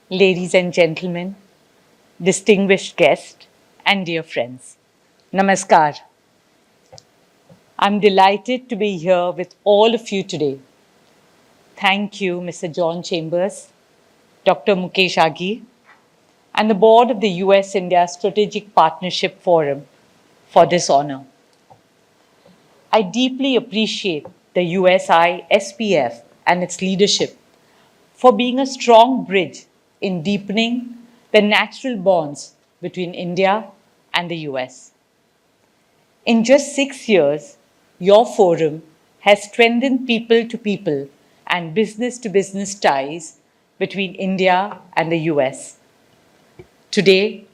ladies and gentlemen, distinguished guests, and dear friends. Namaskar. I'm delighted to be here with all of you today. Thank you, Mr. John Chambers, Dr. Mukesh Aghi, and the board of the US-India Strategic Partnership Forum for this honor. I deeply appreciate the USISPF and its leadership for being a strong bridge in deepening the natural bonds between India and the US. In just 6 years, your forum has strengthened people-to-people and business-to-business ties between India and the US. Today,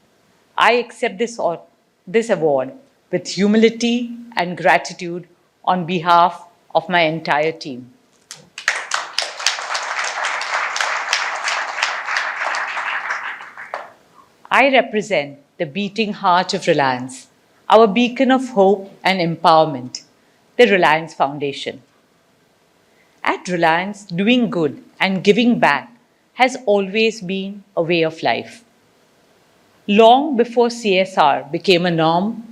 I accept this award with humility and gratitude on behalf of my entire team. I represent the beating heart of Reliance, our beacon of hope and empowerment, the Reliance Foundation. At Reliance, doing good and giving back has always been a way of life. Long before CSR became a norm,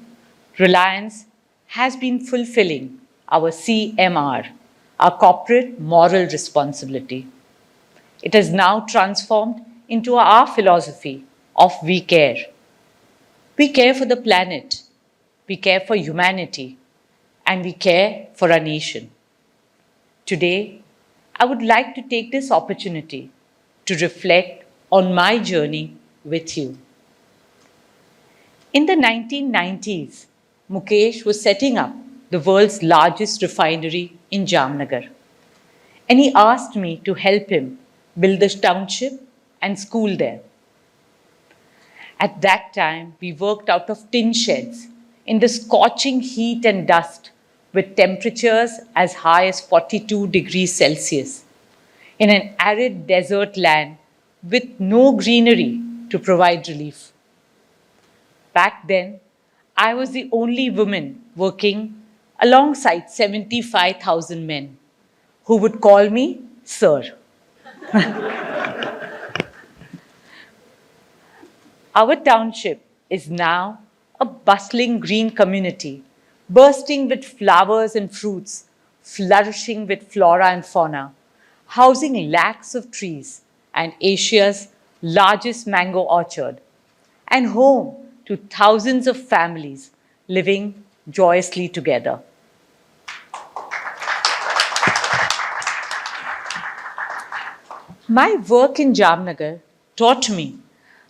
Reliance has been fulfilling our CMR, our corporate moral responsibility. It has now transformed into our philosophy of we care. We care for the planet, we care for humanity, and we care for our nation. Today, I would like to take this opportunity to reflect on my journey with you. In the 1990s, Mukesh was setting up the world's largest refinery in Jamnagar, and he asked me to help him build the township and school there. At that time, we worked out of tin sheds in the scorching heat and dust with temperatures as high as 42 degrees Celsius in an arid desert land with no greenery to provide relief. Back then, I was the only woman working alongside 75,000 men who would call me Sir. Our township is now a bustling green community, bursting with flowers and fruits, flourishing with flora and fauna, housing lakhs of trees and Asia's largest mango orchard, and home to thousands of families living joyously together. My work in Jamnagar taught me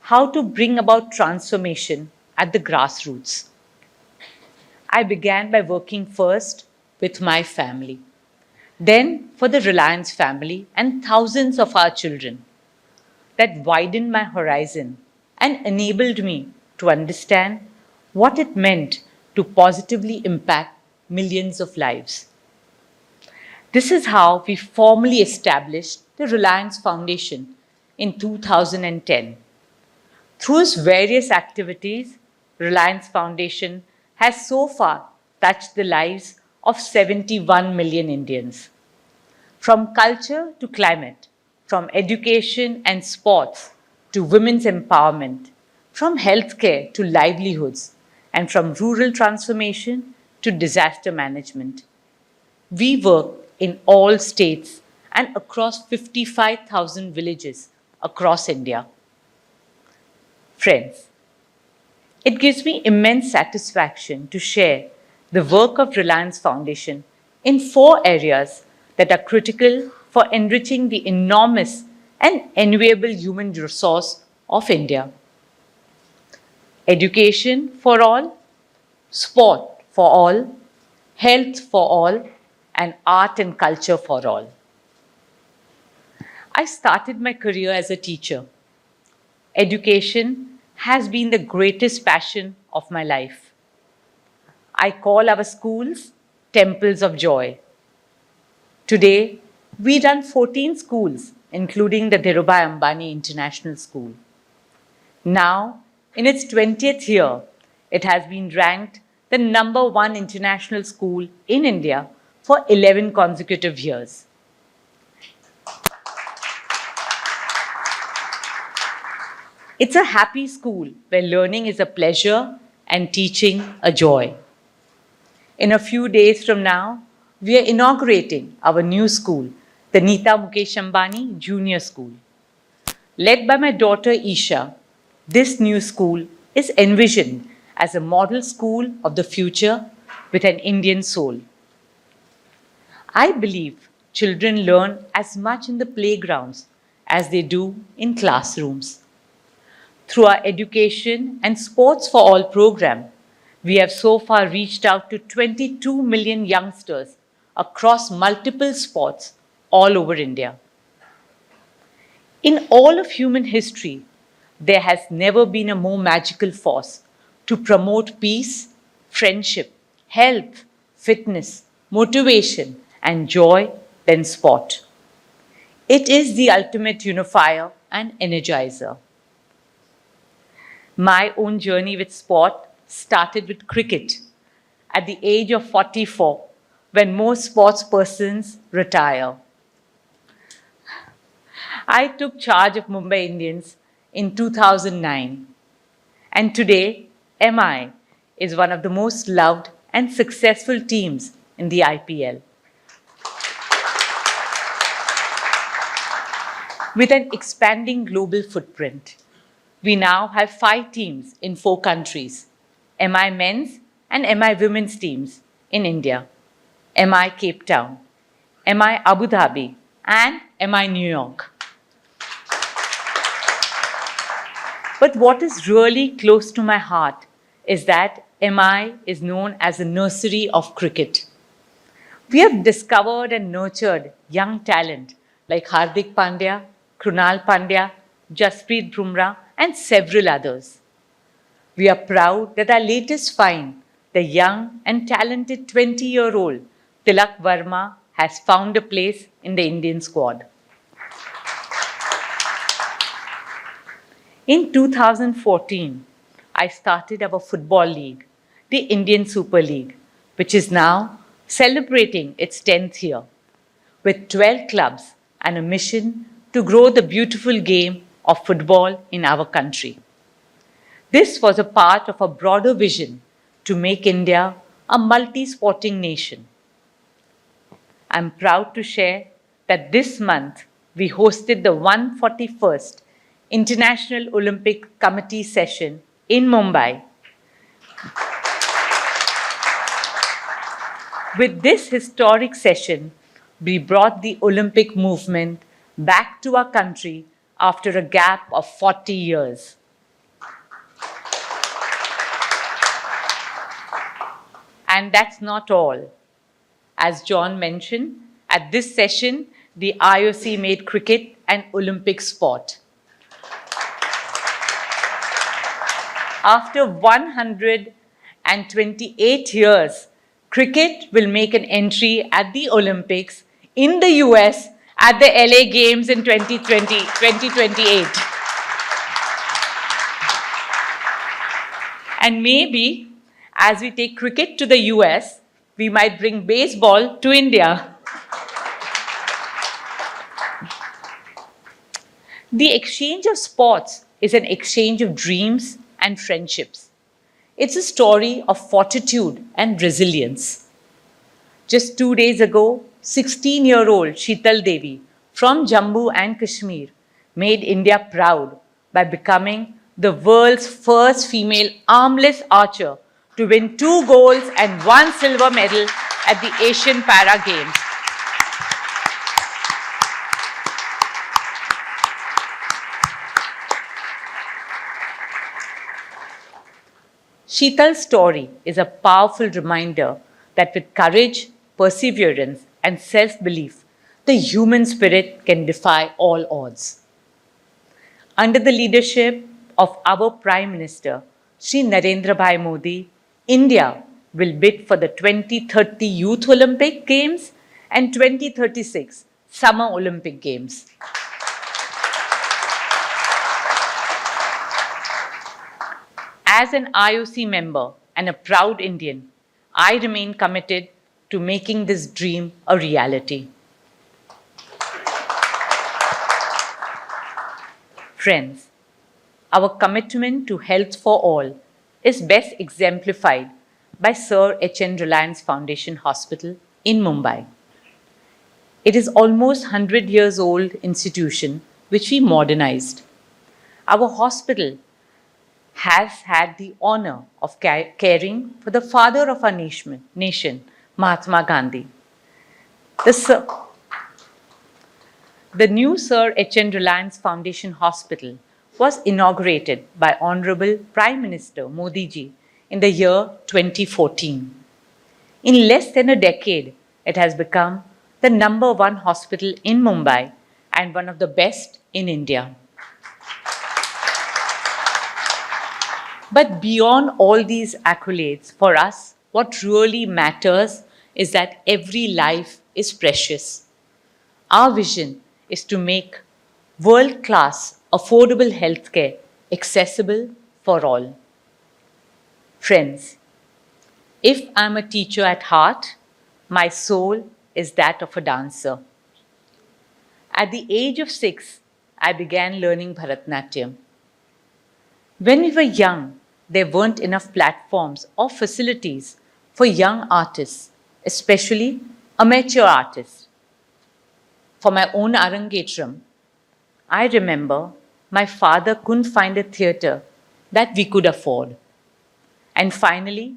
how to bring about transformation at the grassroots. I began by working first with my family, then for the Reliance family and thousands of our children. That widened my horizon and enabled me to understand what it meant to positively impact millions of lives. This is how we formally established the Reliance Foundation in 2010. Through its various activities, Reliance Foundation has so far touched the lives of 71 million Indians. From culture to climate, from education and sports to women's empowerment, from healthcare to livelihoods, and from rural transformation to disaster management. We work in all states and across 55,000 villages across India. Friends, it gives me immense satisfaction to share the work of Reliance Foundation in 4 areas that are critical for enriching the enormous and enviable human resource of India. Education for all, sport for all, health for all, and art and culture for all. I started my career as a teacher. Education has been the greatest passion of my life. I call our schools temples of joy. Today, we run 14 schools, including the Dhirubhai Ambani International School. Now, in its 20th year, it has been ranked the #1 international school in India for 11 consecutive years. It's a happy school where learning is a pleasure and teaching a joy. In a few days from now, we are inaugurating our new school, the Nita Mukesh Ambani Junior School. Led by my daughter Isha, this new school is envisioned as a model school of the future with an Indian soul. I believe children learn as much in the playgrounds as they do in classrooms. Through our education and Sports for All program, we have so far reached out to 22 million youngsters across multiple sports all over India. In all of human history, there has never been a more magical force to promote peace, friendship, health, fitness, motivation, and joy than sport. It is the ultimate unifier and energizer. My own journey with sport started with cricket at the age of 44, when most sports persons retire. I took charge of Mumbai Indians in 2009, and today MI is one of the most loved and successful teams in the IPL. With an expanding global footprint, we now have 5 teams in 4 countries: MI men's and MI women's teams in India, MI Cape Town, MI Abu Dhabi, and MI New York. But what is really close to my heart is that MI is known as a nursery of cricket. We have discovered and nurtured young talent like Hardik Pandya, Krunal Pandya, Jasprit Bumrah, and several others. We are proud that our latest find, the young and talented 20-year-old Tilak Verma, has found a place in the Indian squad. In 2014, I started our football league, the Indian Super League, which is now celebrating its 10th year, with 12 clubs and a mission to grow the beautiful game of football in our country. This was a part of a broader vision to make India a multi-sporting nation. I'm proud to share that this month we hosted the 141st International Olympic Committee session in Mumbai. With this historic session, we brought the Olympic movement back to our country after a gap of 40 years. And that's not all. As John mentioned, at this session, the IOC made cricket an Olympic sport. After 128 years, cricket will make an entry at the Olympics in the US at the LA Games in 2028. And maybe, as we take cricket to the US, we might bring baseball to India. The exchange of sports is an exchange of dreams and friendships. It's a story of fortitude and resilience. Just 2 days ago, 16-year-old Sheetal Devi from Jammu and Kashmir made India proud by becoming the world's first female armless archer to win 2 golds and 1 silver medal at the Asian Para Games. Sheetal's story is a powerful reminder that with courage, perseverance, and self-belief, the human spirit can defy all odds. Under the leadership of our Prime Minister, Shri Narendra Bhai Modi, India will bid for the 2030 Youth Olympic Games and 2036 Summer Olympic Games. As an IOC member and a proud Indian, I remain committed to making this dream a reality. Friends, Our commitment to health for all is best exemplified by Sir H.N. Reliance Foundation Hospital in Mumbai. It is almost 100 years old institution which we modernized. Our hospital has had the honor of caring for the father of our nation, Mahatma Gandhi. The new Sir H.N. Reliance Foundation Hospital was inaugurated by Honorable Prime Minister Modi ji in the year 2014. In less than a decade, it has become the #1 hospital in Mumbai and one of the best in India. But beyond all these accolades, for us, what really matters is that every life is precious. Our vision is to make world-class, affordable healthcare accessible for all. Friends, if I'm a teacher at heart, my soul is that of a dancer. At the age of 6, I began learning Bharatanatyam. When we were young, there weren't enough platforms or facilities for young artists, especially amateur artists. For my own Arangetram, I remember my father couldn't find a theatre that we could afford. And finally,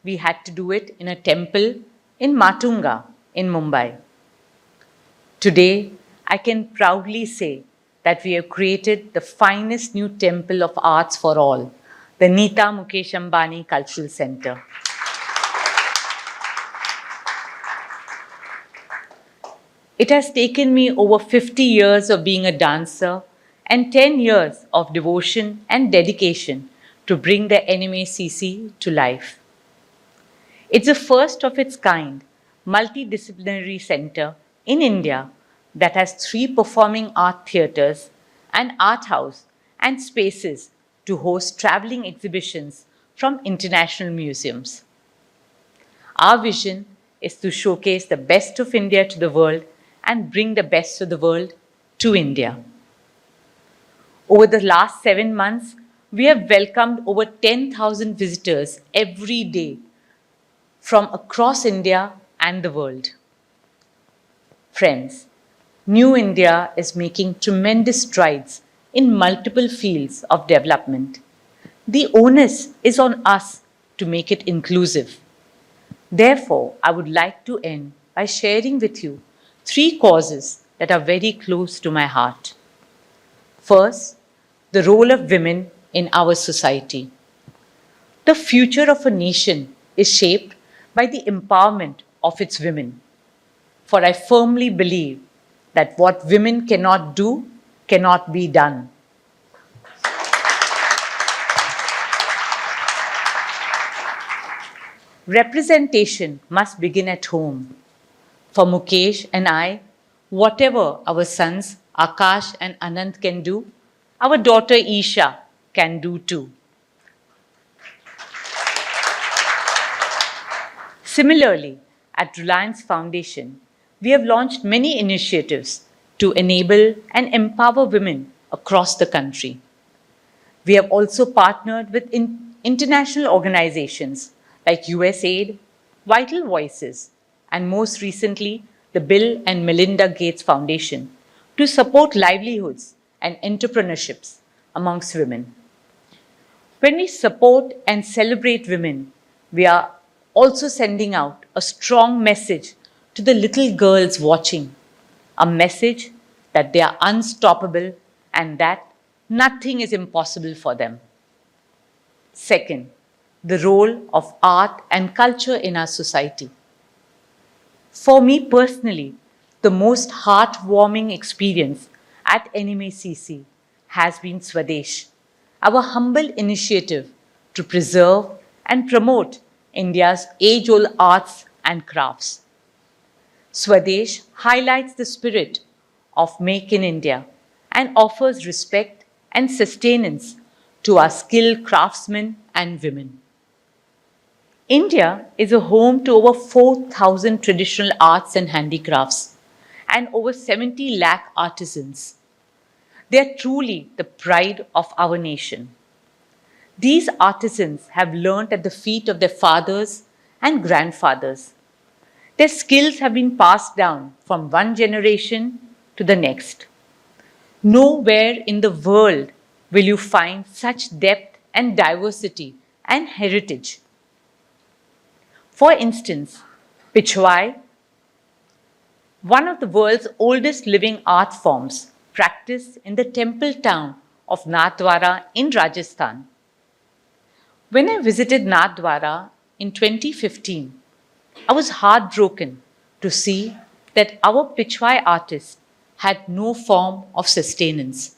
we had to do it in a temple in Matunga in Mumbai. Today, I can proudly say that we have created the finest new temple of arts for all, the Nita Mukesh Ambani Cultural Center. It has taken me over 50 years of being a dancer and 10 years of devotion and dedication to bring the NMACC to life. It's the first of its kind multidisciplinary center in India that has 3 performing art theatres, an art house, and spaces to host traveling exhibitions from international museums. Our vision is to showcase the best of India to the world and bring the best of the world to India. Over the last 7 months, we have welcomed over 10,000 visitors every day from across India and the world. Friends, New India is making tremendous strides in multiple fields of development. The onus is on us to make it inclusive. Therefore, I would like to end by sharing with you 3 causes that are very close to my heart. First, the role of women in our society. The future of a nation is shaped by the empowerment of its women. For I firmly believe that what women cannot do cannot be done. Representation must begin at home. For Mukesh and I, whatever our sons Akash and Anand can do, our daughter Isha can do too. Similarly, at Reliance Foundation, we have launched many initiatives to enable and empower women across the country. We have also partnered with international organizations like USAID, Vital Voices, and most recently, the Bill and Melinda Gates Foundation to support livelihoods and entrepreneurships amongst women. When we support and celebrate women, we are also sending out a strong message to the little girls watching, a message that they are unstoppable and that nothing is impossible for them. Second, the role of art and culture in our society. For me personally, the most heartwarming experience at NMACC has been Swadesh, our humble initiative to preserve and promote India's age-old arts and crafts. Swadesh highlights the spirit of Make in India and offers respect and sustenance to our skilled craftsmen and women. India is a home to over 4,000 traditional arts and handicrafts and over 70 lakh artisans. They are truly the pride of our nation. These artisans have learnt at the feet of their fathers and grandfathers. Their skills have been passed down from one generation to the next. Nowhere in the world will you find such depth and diversity and heritage. For instance, Pichwai, one of the world's oldest living art forms, practiced in the temple town of Nathdwara in Rajasthan. When I visited Nathdwara in 2015, I was heartbroken to see that our Pichwai artists had no form of sustenance.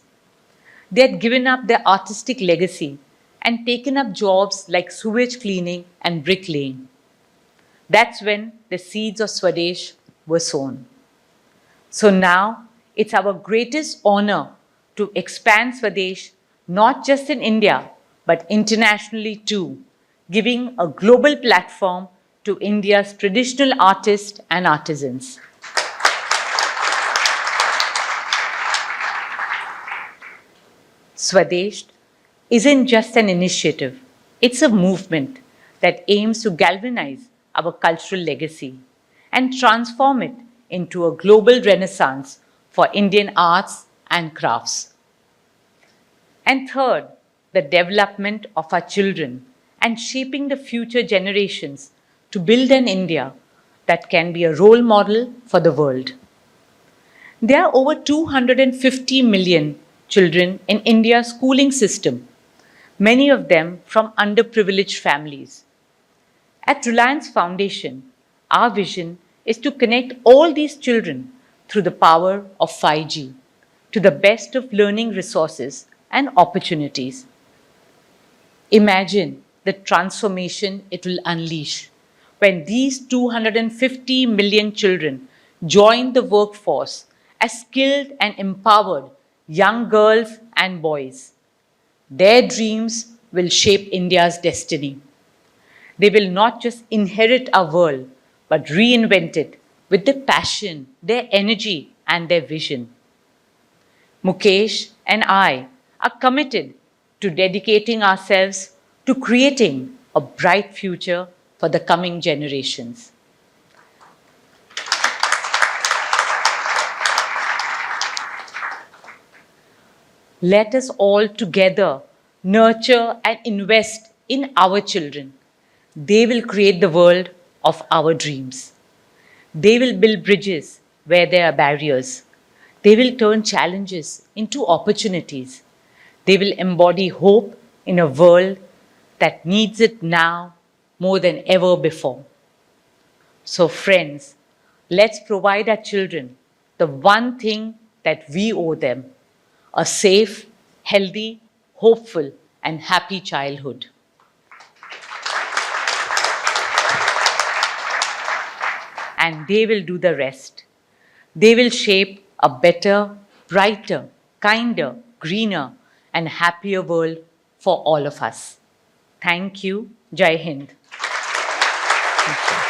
They had given up their artistic legacy and taken up jobs like sewage cleaning and bricklaying. That's when the seeds of Swadesh were sown. So now it's our greatest honor to expand Swadesh not just in India but internationally too, giving a global platform to India's traditional artists and artisans. Swadesh isn't just an initiative, it's a movement that aims to galvanize our cultural legacy and transform it into a global renaissance for Indian arts and crafts. And third, the development of our children and shaping the future generations to build an India that can be a role model for the world. There are over 250 million children in India's schooling system, many of them from underprivileged families. At Reliance Foundation, our vision is to connect all these children through the power of 5G to the best of learning resources and opportunities. Imagine the transformation it will unleash when these 250 million children join the workforce as skilled and empowered young girls and boys. Their dreams will shape India's destiny. They will not just inherit our world, but reinvent it with their passion, their energy, and their vision. Mukesh and I are committed to dedicating ourselves to creating a bright future for the coming generations. Let us all together nurture and invest in our children. They will create the world of our dreams. They will build bridges where there are barriers. They will turn challenges into opportunities. They will embody hope in a world that needs it now more than ever before. So friends, let's provide our children the one thing that we owe them: a safe, healthy, hopeful, and happy childhood. And they will do the rest. They will shape a better, brighter, kinder, greener, and happier world for all of us. Thank you. Jai Hind. Thank you.